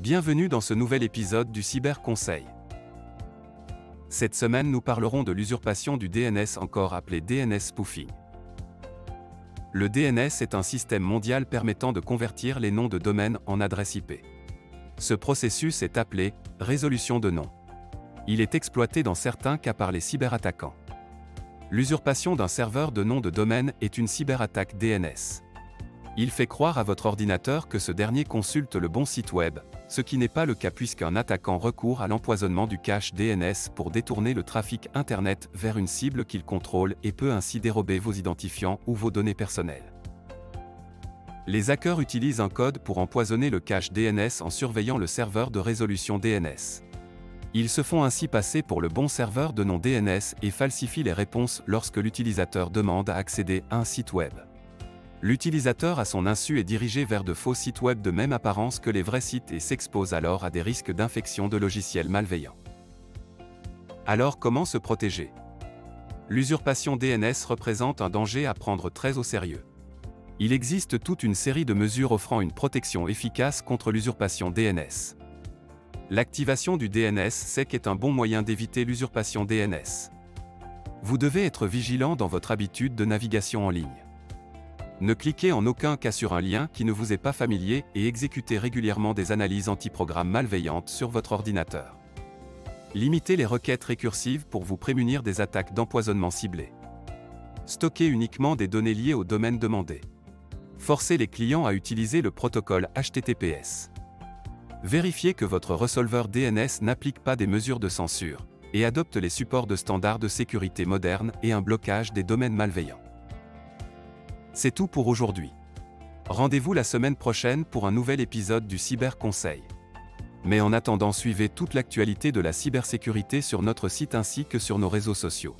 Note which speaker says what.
Speaker 1: Bienvenue dans ce nouvel épisode du Cyber Conseil. Cette semaine, nous parlerons de l'usurpation du DNS, encore appelé DNS spoofing. Le DNS est un système mondial permettant de convertir les noms de domaine en adresses IP. Ce processus est appelé résolution de nom. Il est exploité dans certains cas par les cyberattaquants. L'usurpation d'un serveur de nom de domaine est une cyberattaque DNS. Il fait croire à votre ordinateur que ce dernier consulte le bon site web, ce qui n'est pas le cas puisqu'un attaquant recourt à l'empoisonnement du cache DNS pour détourner le trafic Internet vers une cible qu'il contrôle et peut ainsi dérober vos identifiants ou vos données personnelles. Les hackers utilisent un code pour empoisonner le cache DNS en surveillant le serveur de résolution DNS. Ils se font ainsi passer pour le bon serveur de nom DNS et falsifient les réponses lorsque l'utilisateur demande à accéder à un site web. L'utilisateur à son insu est dirigé vers de faux sites web de même apparence que les vrais sites et s'expose alors à des risques d'infection de logiciels malveillants. Alors comment se protéger? L'usurpation DNS représente un danger à prendre très au sérieux. Il existe toute une série de mesures offrant une protection efficace contre l'usurpation DNS. L'activation du DNSSEC est un bon moyen d'éviter l'usurpation DNS. Vous devez être vigilant dans votre habitude de navigation en ligne. Ne cliquez en aucun cas sur un lien qui ne vous est pas familier et exécutez régulièrement des analyses anti-programmes malveillantes sur votre ordinateur. Limitez les requêtes récursives pour vous prémunir des attaques d'empoisonnement ciblées. Stockez uniquement des données liées au domaine demandé. Forcez les clients à utiliser le protocole HTTPS. Vérifiez que votre resolveur DNS n'applique pas des mesures de censure et adopte les supports de standards de sécurité modernes et un blocage des domaines malveillants. C'est tout pour aujourd'hui. Rendez-vous la semaine prochaine pour un nouvel épisode du Cyber Conseil. Mais en attendant, suivez toute l'actualité de la cybersécurité sur notre site ainsi que sur nos réseaux sociaux.